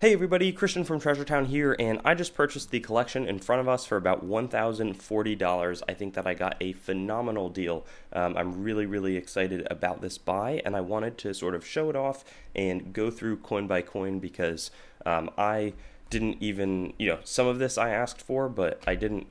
Hey everybody, Christian from Treasure Town here, and I just purchased the collection in front of us for about $1,040. I think that I got a phenomenal deal. I'm really excited about this buy, and I wanted to sort of show it off and go through coin by coin because I didn't even, some of this I asked for, but I didn't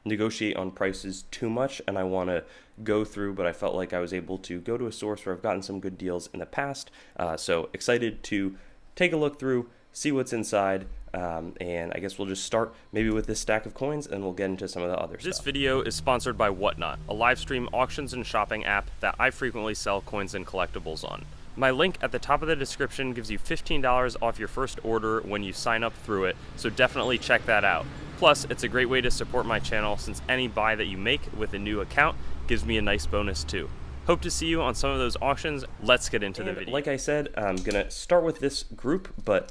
negotiate on prices too much, and I want to go through, but I felt like I was able to go to a source where I've gotten some good deals in the past, so excited to take a look through, see what's inside, and I guess we'll just start maybe with this stack of coins, and we'll get into some of the other stuff. This video is sponsored by Whatnot, a live stream auctions and shopping app that I frequently sell coins and collectibles on. My link at the top of the description gives you $15 off your first order when you sign up through it, so definitely check that out. Plus, it's a great way to support my channel since any buy that you make with a new account gives me a nice bonus too. Hope to see you on some of those auctions. Let's get into the video. Like I said, I'm going to start with this group, but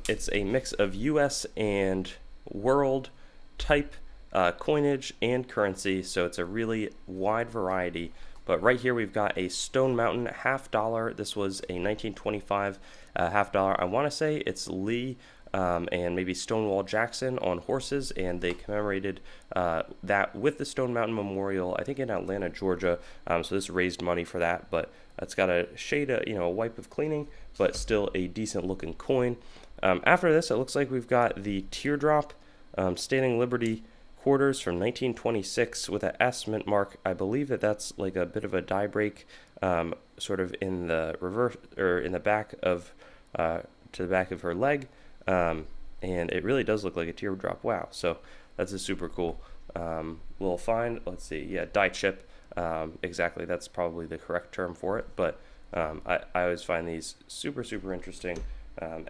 it's a mix of US and world type coinage and currency, so it's a really wide variety. But right here we've got a Stone Mountain $50. This was a 1925 $50. I want to say it's Lee and maybe Stonewall Jackson on horses, and they commemorated that with the Stone Mountain Memorial, I think in Atlanta, Georgia. So this raised money for that, but it's got a shade of, a wipe of cleaning, but still a decent looking coin. After this, it looks like we've got the Teardrop Standing Liberty quarters from 1926 with an S mint mark. I believe that's like a bit of a die break, sort of in the reverse or in the back of to the back of her leg. And it really does look like a teardrop. Wow. So that's a super cool little find. Let's see. Yeah, die chip. Exactly. That's probably the correct term for it. But I always find these super interesting.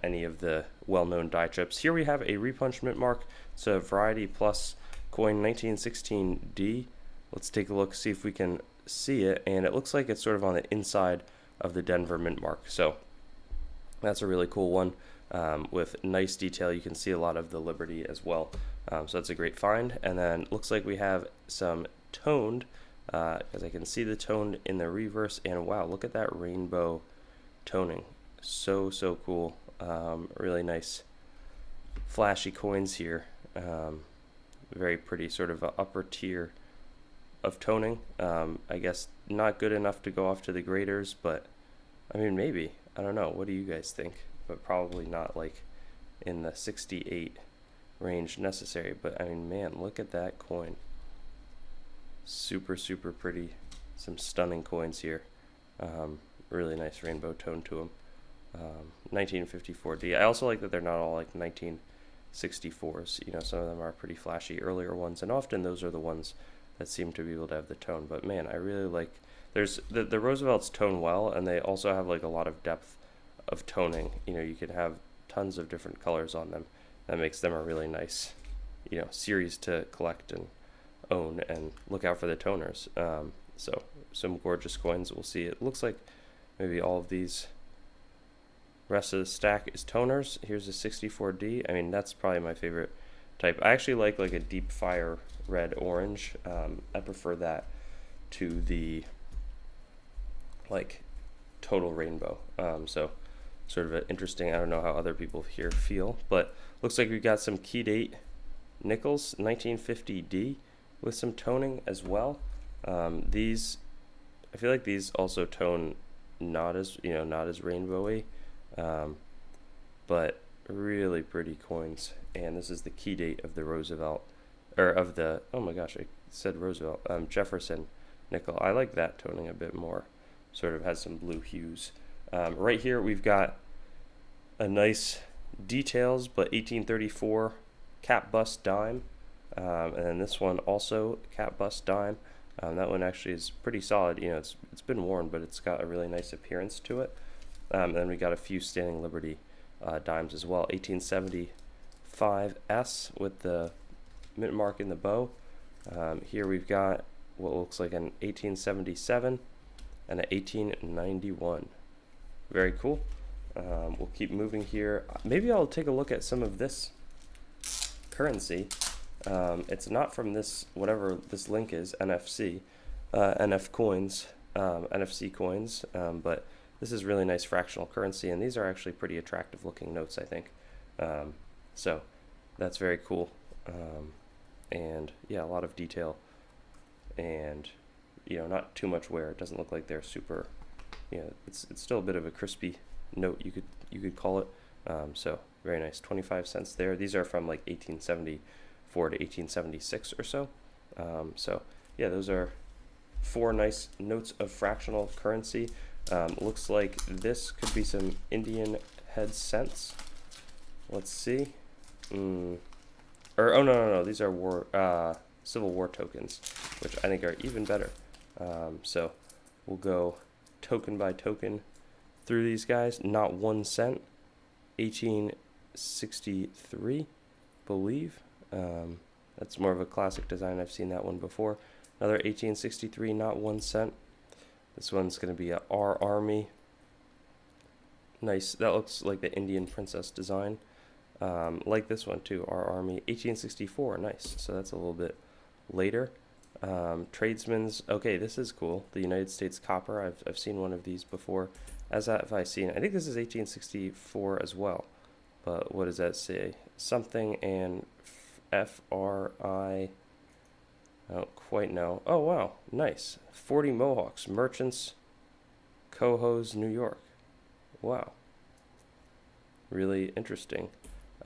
Any of the well-known die chips. Here we have a repunch mint mark. It's a Variety Plus coin 1916D. Let's take a look, see if we can see it. And it looks like it's sort of on the inside of the Denver mint mark. So that's a really cool one. With nice detail. You can see a lot of the Liberty as well, so that's a great find. And then looks like we have some toned, because I can see the toned in the reverse, and wow, look at that rainbow toning, so cool. Really nice flashy coins here, very pretty, sort of a upper tier of toning. I guess not good enough to go off to the graders, but I mean, maybe, I don't know, what do you guys think? But probably not like in the 68 range necessary. But I mean, man, look at that coin. Super pretty. Some stunning coins here. Really nice rainbow tone to them. 1954D. I also like that they're not all like 1964s. Some of them are pretty flashy earlier ones, and often those are the ones that seem to be able to have the tone. But man, I really like. There's the Roosevelts tone well, and they also have like a lot of depth of toning. You can have tons of different colors on them. That makes them a really nice, series to collect and own, and look out for the toners. So some gorgeous coins. We'll see. It looks like maybe all of these rest of the stack is toners. Here's a 64D. I mean, that's probably my favorite type. I actually like a deep fire red orange. I prefer that to the like total rainbow. So sort of an interesting, I don't know how other people here feel, but looks like we've got some key date nickels, 1950D, with some toning as well. These, I feel like these also tone not as rainbowy, but really pretty coins. And this is the key date of the Roosevelt, or of the, oh my gosh, I said Roosevelt, Jefferson nickel. I like that toning a bit more, sort of has some blue hues. Right here we've got a nice details, but 1834 cap bust dime, and then this one also cap bust dime. That one actually is pretty solid. It's been worn, but it's got a really nice appearance to it. And then we got a few Standing Liberty dimes as well. 1875 with the mint mark in the bow. Here we've got what looks like an 1877 and an 1891. Very cool. We'll keep moving here. Maybe I'll take a look at some of this currency. It's not from this, whatever this link is, NFC, NF coins, NFC coins, but this is really nice fractional currency, and these are actually pretty attractive looking notes, I think. So that's very cool. And yeah, a lot of detail, and not too much wear. It doesn't look like they're super, it's still a bit of a crispy note, you could call it. So very nice, 25 cents there. These are from like 1874 to 1876 or so. So yeah, those are 4 nice notes of fractional currency. Looks like this could be some Indian head cents. Let's see. Oh no, these are Civil War tokens, which I think are even better. So we'll go token by token through these guys. Not 1 cent, 1863, believe. That's more of a classic design. I've seen that one before. Another 1863, not 1 cent. This one's going to be a Our Army. Nice. That looks like the Indian princess design. Like this one too, Our Army, 1864. Nice. So that's a little bit later. Tradesman's. Okay, this is cool. The United States copper. I've seen one of these before. As have I seen. I think this is 1864 as well. But what does that say? Something and FRI. I don't quite know. Oh wow, nice. 40 Mohawks, Merchants, Cohoes, New York. Wow. Really interesting.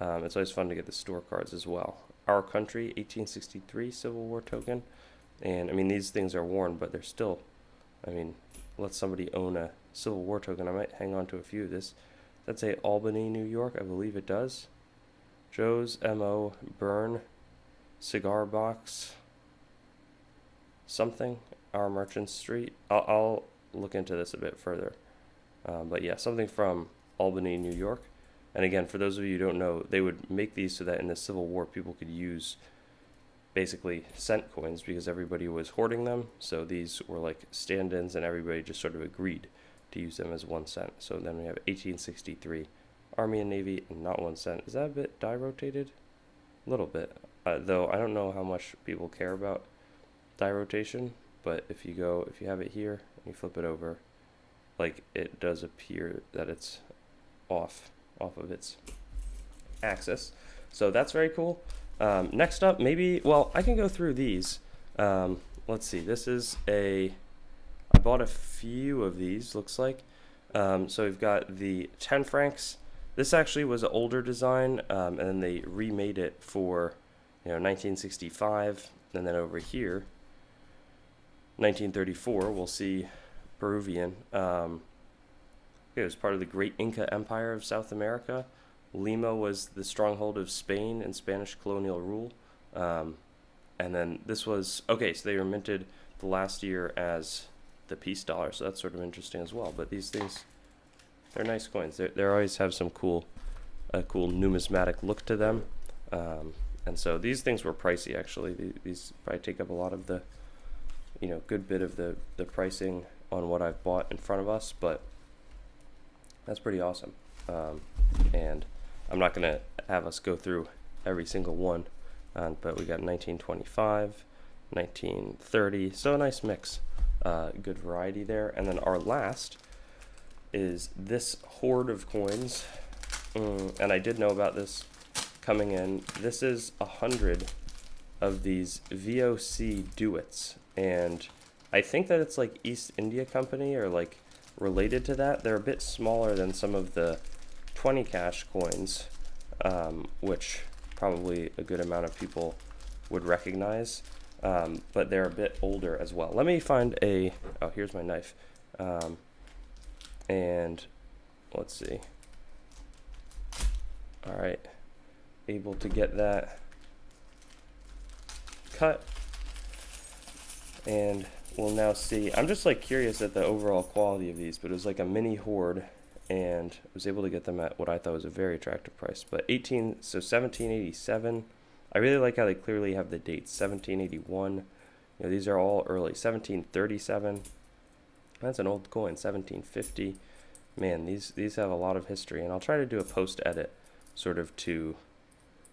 It's always fun to get the store cards as well. Our Country, 1863 Civil War token. And I mean, these things are worn, but they're still, let somebody own a Civil War token. I might hang on to a few of this. That's a Albany, New York. I believe it does. Joe's, M.O., Burn, Cigar Box, something, Our Merchant Street. I'll look into this a bit further. But yeah, something from Albany, New York. And again, for those of you who don't know, they would make these so that in the Civil War, people could use basically cent coins because everybody was hoarding them. So these were like stand-ins, and everybody just sort of agreed to use them as 1 cent. So then we have 1863 Army and Navy, and not 1 cent. Is that a bit die rotated? A little bit. Though I don't know how much people care about die rotation, but if you have it here and you flip it over, like, it does appear that it's off of its axis. So that's very cool. Next up, I can go through these. Let's see, I bought a few of these, looks like. So we've got the 10 francs. This actually was an older design, and then they remade it for 1965, and then over here 1934 we'll see Peruvian. It was part of the Great Inca Empire of South America. Lima was the stronghold of Spain and Spanish colonial rule. And then this was, so they were minted the last year as the peace dollar, so that's sort of interesting as well. But these things, they're nice coins. They always have some cool numismatic look to them. And so these things were pricey, actually. These probably take up a lot of the, good bit of the pricing on what I've bought in front of us, but that's pretty awesome. And I'm not going to have us go through every single one, but we got 1925, 1930, so a nice mix, good variety there. And then our last is this hoard of coins, and I did know about this coming in. This is 100 of these VOC duets, and I think that it's like East India Company or like related to that. They're a bit smaller than some of the 20 cash coins, which probably a good amount of people would recognize, but they're a bit older as well. Let me find here's my knife, and let's see. All right, able to get that cut, and we'll now see. I'm just like curious at the overall quality of these, but it was like a mini hoard, and I was able to get them at what I thought was a very attractive price. But 1787. I really like how they clearly have the dates. 1781. These are all early. 1737. That's an old coin. 1750. Man, these have a lot of history, and I'll try to do a post edit, sort of to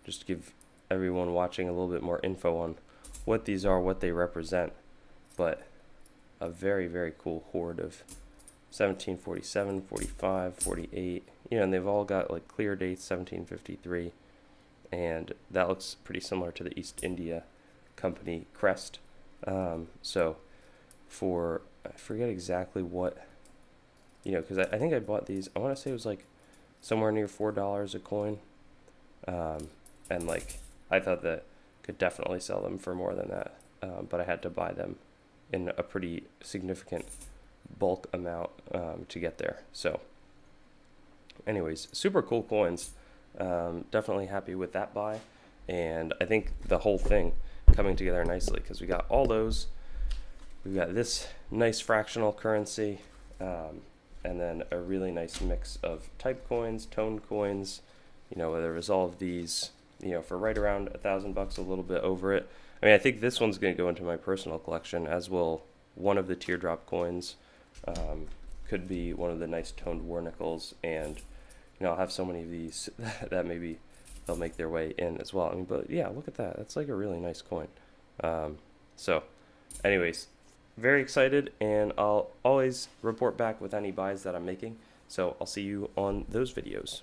just give everyone watching a little bit more info on what these are, what they represent. But a very, very cool hoard of 1747, 45, 48, you know, and they've all got like clear dates, 1753, and that looks pretty similar to the East India Company crest. So for, I forget exactly what, you know, because I think I bought these, I want to say it was like somewhere near $4 a coin, and like I thought that could definitely sell them for more than that, but I had to buy them in a pretty significant bulk amount to get there. So anyways, super cool coins. Definitely happy with that buy, and I think the whole thing coming together nicely because we got all those. We've got this nice fractional currency, and then a really nice mix of type coins, toned coins, you know, whether it was all of these, you know, for right around $1,000, a little bit over it. I mean, I think this one's going to go into my personal collection, as will one of the teardrop coins. Could be one of the nice toned war nickels, and you know, I'll have so many of these that maybe they'll make their way in as well. I mean, but yeah, look at that. That's like a really nice coin. So anyways, very excited, and I'll always report back with any buys that I'm making. So I'll see you on those videos.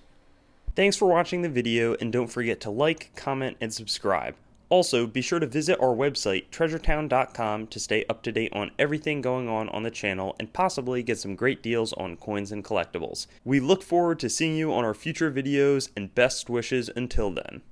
Thanks for watching the video, and don't forget to like, comment, and subscribe. Also, be sure to visit our website, treasuretown.com, to stay up to date on everything going on the channel and possibly get some great deals on coins and collectibles. We look forward to seeing you on our future videos, and best wishes until then.